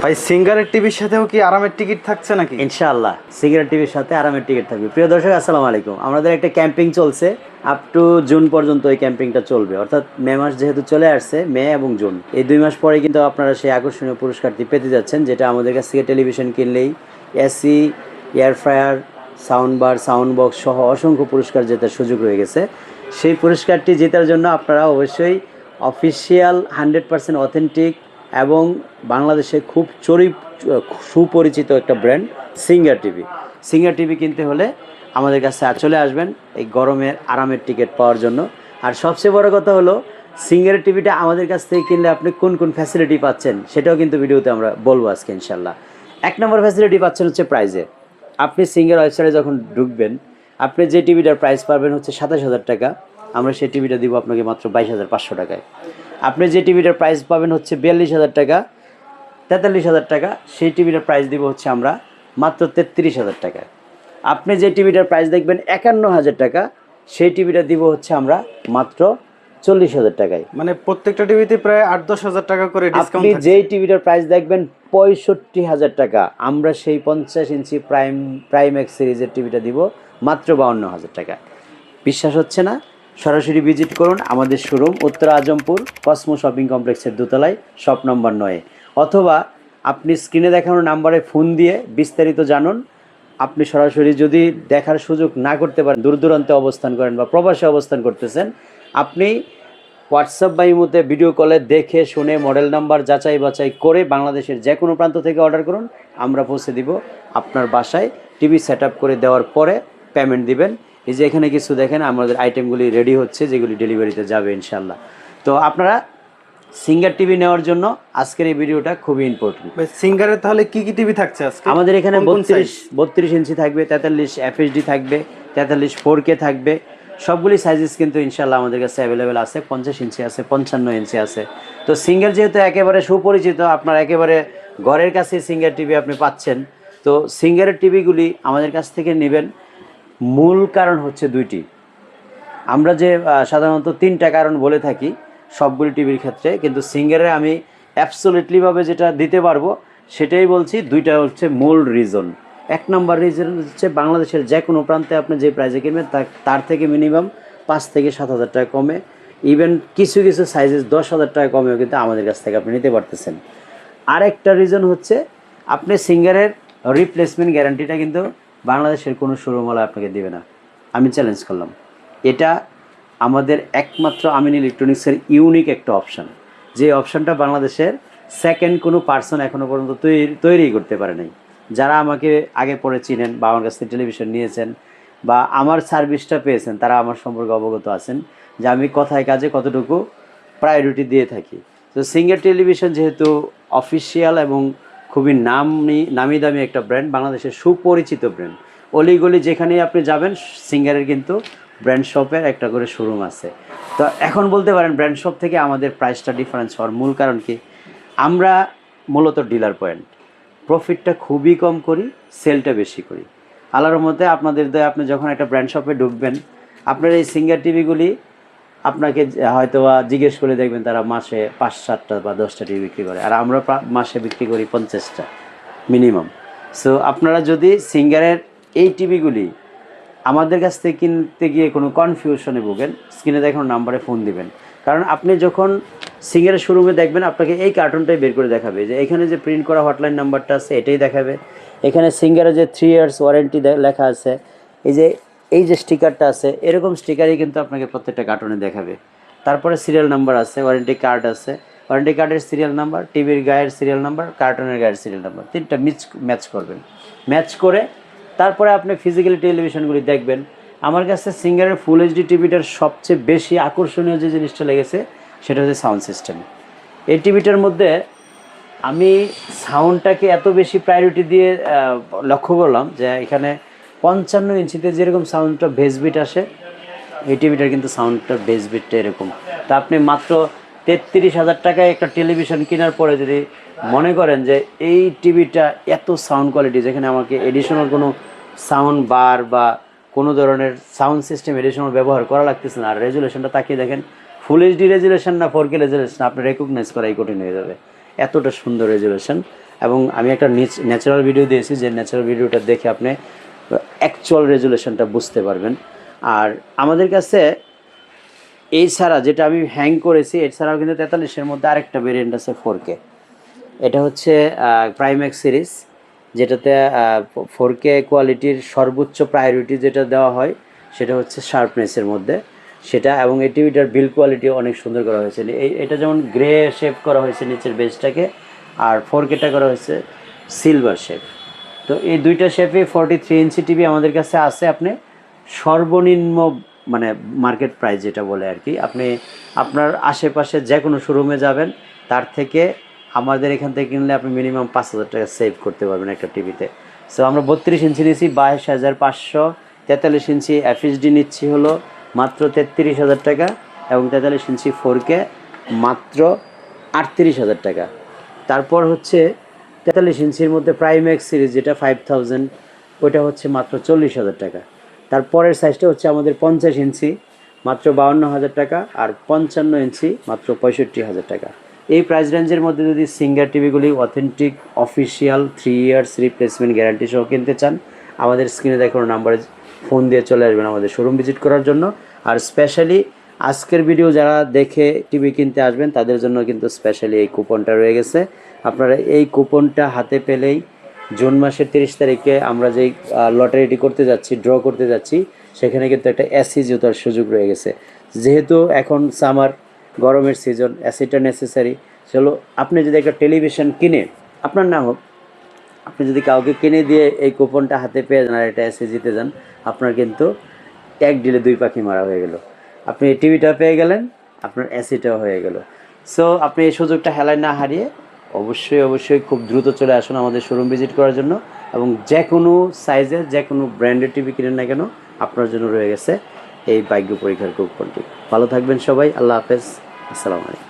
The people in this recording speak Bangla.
ভাই সিঙ্গারের টিভির সাথেও কি আরামের টিকিট থাকছে নাকি? ইনশাআল্লাহ সিগারেট টিভির সাথে আরামের টিকিট থাকবে। প্রিয় দর্শক আসসালামু আলাইকুম, আমাদের একটা ক্যাম্পিং চলছে আপ টু জুন পর্যন্ত। এই ক্যাম্পিংটা চলবে, অর্থাৎ মে মাস যেহেতু চলে আসছে, মে এবং জুন এই 2 মাস পরে কিন্তু আপনারা সেই আকর্ষণীয় পুরস্কারটি পেতে যাচ্ছেন, যেটা আমাদের কাছ থেকে টেলিভিশন কিনলেই AC, air fryer, sound bar, sound box সহ অসংখ্য পুরস্কার জেতার সুযোগ রয়ে গেছে। সেই পুরস্কারটি জেতার জন্য আপনারা অবশ্যই অফিসিয়াল 100% অথেন্টিক এবং বাংলাদেশে খুব সুপরিচিত একটা brand singer TV. Singer TV কিনতে হলে আমাদের কাছে চলে আসবেন এই গরমের আরামের টিকিট পাওয়ার জন্য। আর সবচেয়ে বড় কথা হলো, সিঙ্গারের টিভিটা আমাদের কাছ থেকে কিনলে আপনি কোন কোন ফ্যাসিলিটি পাচ্ছেন সেটাও কিন্তু ভিডিওতে আমরা বলবো আজকে ইনশাল্লাহ। 1 নম্বর ফ্যাসিলিটি পাচ্ছেন হচ্ছে প্রাইজে। আপনি সিঙ্গার ওয়েবসাইটে যখন ঢুকবেন, আপনি যে টিভিটার প্রাইস পাবেন হচ্ছে 27,000 টাকা, আমরা সেই টিভিটা দিব আপনাকে মাত্র 22,500 টাকায়। আপনি যে টিভিটার প্রাইস পাবেন হচ্ছে 42,000 টাকা, 43,000 টাকা, সেই টিভিটার প্রাইস দিব হচ্ছে আমরা মাত্র 33,000 টাকায়। আপনি যে টিভিটার প্রাইস দেখবেন 51,000 টাকা, সেই টিভিটা দিব হচ্ছে আমরা মাত্র 40,000 টাকায়। মানে প্রত্যেকটা টিভিতে প্রায় 8-10 হাজার টাকা করে ডিসকাউন্ট আপনি থাকছে। যেই টিভিটার প্রাইস দেখবেন 65,000 টাকা, আমরা সেই 50 ইঞ্চি প্রাইম এক্স সিরিজের টিভিটা দিব মাত্র 52,000 টাকা। বিশ্বাস হচ্ছে না? সরাসরি ভিজিট করুন আমাদের শোরুম, উত্তর আজমপুর কসমো শপিং কমপ্লেক্সের দোতলায়, শপ নম্বর 9, অথবা আপনি স্ক্রিনে দেখানো নাম্বারে ফোন দিয়ে বিস্তারিত জানুন। আপনি সরাসরি যদি দেখার সুযোগ না করতে পারেন, দূর দূরান্তে অবস্থান করেন বা প্রবাসে অবস্থান করতেছেন, আপনি হোয়াটসঅ্যাপ বা ইমোতে ভিডিও কলে দেখে শুনে মডেল নাম্বার যাচাই বাছাই করে বাংলাদেশের যে কোনো প্রান্ত থেকে অর্ডার করুন, আমরা পৌঁছে দিব আপনার বাসায়। টিভি সেট আপ করে দেওয়ার পরে পেমেন্ট দিবেন। এই যে এখানে কিছু দেখেন আমাদের আইটেমগুলি রেডি হচ্ছে, যেগুলি ডেলিভারিতে যাবে ইনশাল্লাহ। তো আপনারা সিঙ্গার টিভি নেওয়ার জন্য আজকের এই ভিডিওটা খুবই ইম্পর্টেন্ট। ভাই সিঙ্গারের তাহলে কি কি টিভি থাকছে আজকে? আমাদের এখানে কোন কোন size? 32 ইঞ্চি থাকবে, 43 FHD থাকবে, 43 4K থাকবে। সবগুলি সাইজেস কিন্তু ইনশাল্লাহ আমাদের কাছে অ্যাভেলেবেল আছে। 50 ইঞ্চি আছে, 55 ইঞ্চি আছে। তো সিঙ্গার যেহেতু একেবারে সুপরিচিত, আপনার একেবারে ঘরের কাছে সিঙ্গার টিভি আপনি পাচ্ছেন। তো সিঙ্গারের টিভিগুলি আমাদের কাছ থেকে নেবেন, মূল কারণ হচ্ছে 2টি। আমরা যে সাধারণত 3টা কারণ বলে থাকি সবগুলি টিভির ক্ষেত্রে, কিন্তু সিঙ্গারে আমি অ্যাবসোলিউটলিভাবে যেটা দিতে পারবো সেটাই বলছি। 2টা হচ্ছে মূল রিজন। 1 নম্বর রিজন হচ্ছে বাংলাদেশের যে কোনো প্রান্তে আপনি যে প্রাইসে কিনবেন তার থেকে মিনিমাম 5 থেকে 7,000 টাকা কমে, ইভেন কিছু কিছু সাইজেস 10,000 টাকা কমেও কিন্তু আমাদের কাছ থেকে আপনি নিতে পারতেছেন। আরেকটা রিজন হচ্ছে আপনি সিঙ্গারের রিপ্লেসমেন্ট গ্যারান্টিটা কিন্তু বাংলাদেশের কোনো শোরুমওয়ালা আপনাকে দেবে না। আমি চ্যালেঞ্জ করলাম, এটা আমাদের একমাত্র আমিন ইলেকট্রনিক্সের ইউনিক একটা অপশান, যে অপশানটা বাংলাদেশের সেকেন্ড কোনো পার্সন এখনও পর্যন্ত তৈরি করতে পারে নাই। যারা আমাকে আগে পরে চিনেন বা আমার কাছ থেকে টেলিভিশন নিয়েছেন বা আমার সার্ভিসটা পেয়েছেন, তারা আমার সম্পর্কে অবগত আছেন যে আমি কথায় কাজে কতটুকু প্রায়োরিটি দিয়ে থাকি। তো সিঙ্গার টেলিভিশন যেহেতু অফিসিয়াল এবং খুবই নামি দামি একটা ব্র্যান্ড, বাংলাদেশের সুপরিচিত ব্র্যান্ড, অলিগলি যেখানেই আপনি যাবেন সিঙ্গারের কিন্তু ব্র্যান্ড শপের একটা করে শোরুম আছে। তো এখন বলতে পারেন ব্র্যান্ড শপ থেকে আমাদের প্রাইসটা ডিফারেন্স হওয়ার মূল কারণ কি? আমরা মূলত ডিলার পয়েন্ট, প্রফিটটা খুবই কম করি, সেলটা বেশি করি। আল্লাহর মধ্যে আপনাদের দয়ে আপনি যখন একটা ব্র্যান্ড শপে ঢুকবেন, আপনার এই সিঙ্গার টিভিগুলি আপনাকে হয়তো জিজ্ঞেস করে দেখবেন তারা মাসে 5-7টা বা 10টা টিভি বিক্রি করে, আর আমরা মাসে বিক্রি করি 50টা মিনিমাম। সো আপনারা যদি সিঙ্গারের এই টিভিগুলি আমাদের কাছ থেকে কিনতে গিয়ে কোনো কনফিউশনে ভোগেন, স্ক্রিনে দেখানো নাম্বারে ফোন দিবেন। কারণ আপনি যখন সিঙ্গারের শোরুমে দেখবেন, আপনাকে এই কার্টুনটাই বের করে দেখাবে, যে এখানে যে প্রিন্ট করা হটলাইন নাম্বারটা আছে এটাই দেখাবে, এখানে সিঙ্গারের যে 3 ইয়ার্স ওয়ারেন্টি লেখা আছে, এই যে স্টিকারটা আছে, এরকম স্টিকারই কিন্তু আপনাকে প্রত্যেকটা কার্টুনে দেখাবে। তারপরে সিরিয়াল নাম্বার আছে, ওয়ারেন্টি কার্ড আছে, ওয়ারেন্টি কার্ডের সিরিয়াল নাম্বার, টিভির গায়ের সিরিয়াল নাম্বার, কার্টুনের গায়ের সিরিয়াল নাম্বার, 3টা ম্যাচ করবেন। ম্যাচ করে তারপরে আপনি ফিজিক্যালি টেলিভিশনগুলি দেখবেন। আমার কাছে সিঙ্গারের ফুল এইচডি টিভিটার সবচেয়ে বেশি আকর্ষণীয় যে জিনিসটা লেগেছে সেটা হচ্ছে সাউন্ড সিস্টেম। এই টিভিটার মধ্যে আমি সাউন্ডটাকে এত বেশি প্রায়োরিটি দিয়ে লক্ষ্য করলাম যে এখানে 55 ইঞ্চিতে যেরকম সাউন্ডটা বেস বিট আসে, এই টিভিটার কিন্তু সাউন্ডটা বেস বিটটা এরকম। তা আপনি মাত্র 33,000 টাকায় একটা টেলিভিশন কেনার পরে যদি মনে করেন যে এই টিভিটা এত সাউন্ড কোয়ালিটি, যেখানে আমাকে এডিশনাল কোনো সাউন্ড বার বা কোনো ধরনের সাউন্ড সিস্টেম এডিশনাল ব্যবহার করা লাগতেছে না, আর রেজুলেশনটা তাকিয়ে দেখেন ফুল এইচডি রেজুলেশন না 4K রেজুলেশন, আপনি রেকগনাইজ করাই কঠিন হয়ে যাবে, এতটা সুন্দর রেজুলেশন। এবং আমি একটা ন্যাচারাল ভিডিও দিয়েছি, যে ন্যাচারাল ভিডিওটা দেখে আপনি অ্যাকচুয়াল রেজুলেশনটা বুঝতে পারবেন। আর আমাদের কাছে এই ছাড়া যেটা আমি হ্যাং করেছি, এছাড়াও কিন্তু 43-এর মধ্যে আরেকটা ভেরিয়েন্ট আছে 4K। এটা হচ্ছে প্রাইম্যাক্স সিরিজ, যেটাতে 4K কোয়ালিটির সর্বোচ্চ প্রায়োরিটি যেটা দেওয়া হয় সেটা হচ্ছে শার্পনেসের মধ্যে সেটা, এবং এই টিভিটার বিল্ড কোয়ালিটি অনেক সুন্দর করা হয়েছে। এটা যেমন গ্রে শেপ করা হয়েছে নিচের বেসটাকে, আর 4Kটা করা হয়েছে সিলভার শেপ। তো এই দুইটা শেপে 43 ইঞ্চি টিভি আমাদের কাছে আছে। আপনি সর্বনিম্ন মানে মার্কেট প্রাইস যেটা বলে আর কি, আপনি আপনার আশেপাশে যে কোনো শোরুমে যাবেন, তার থেকে আমাদের এখান থেকে কিনলে আপনি মিনিমাম 5,000 টাকা সেভ করতে পারবেন একটা টিভিতে। সো আমরা 32 ইঞ্চি নিচ্ছি 22,500, 43 ইঞ্চি এফএইচডি নিচ্ছি হলো মাত্র 33,000 টাকা, এবং 43 ইঞ্চি 4K মাত্র 38,000 টাকা। তারপর হচ্ছে 43 ইঞ্চির মধ্যে প্রাইম্যাক্স সিরিজ যেটা 5000, ওইটা হচ্ছে মাত্র 40,000 টাকা। তারপরের সাইজটা হচ্ছে আমাদের 50 ইঞ্চি মাত্র 52,000 টাকা, আর 55 ইঞ্চি মাত্র 65,000 টাকা। এই প্রাইস রেঞ্জের মধ্যে যদি সিঙ্গার টিভিগুলি authentic official 3 years replacement guarantee সহ কিনতে চান, আমাদের স্ক্রিনে দেখানো নাম্বারে ফোন দিয়ে চলে আসবেন আমাদের শোরুম ভিজিট করার জন্য। আর স্পেশালি আজকের ভিডিও যারা দেখে টিভি কিনতে আসবেন তাদের জন্য কিন্তু স্পেশালি এই কুপনটা রয়ে গেছে। আপনারা এই কুপনটা হাতে পেলেই জুন মাসের 30 তারিখে আমরা যেই লটারিটি করতে যাচ্ছি, ড্র করতে যাচ্ছি, সেখানে কিন্তু একটা এসি জুতার সুযোগ রয়ে গেছে। যেহেতু এখন সামার, গরমের সিজন, এসিটা নেসেসারি। চলো, আপনি যদি একটা টেলিভিশন কিনে, আপনার না হোক, আপনি যদি কাউকে কিনে দিয়ে এই কুপনটা হাতে পেয়ে যান আর এটা এসে জিতে যান, আপনার কিন্তু এক ডিলে 2 পাখি মারা হয়ে গেল। আপনি টিভিটা পেয়ে গেলেন, আপনার এসিটাও হয়ে গেল। সো আপনি এই সুযোগটা হেলায় না হারিয়ে অবশ্যই খুব দ্রুত চলে আসুন আমাদের শোরুম ভিজিট করার জন্য, এবং যে কোনো সাইজের যে কোনো ব্র্যান্ডের টিভি কিনেন না কেন, আপনার জন্য রয়ে গেছে এই ভাগ্য পরীক্ষার কুপনটি। ভালো থাকবেন সবাই, আল্লাহ হাফেজ, আসসালামু আলাইকুম।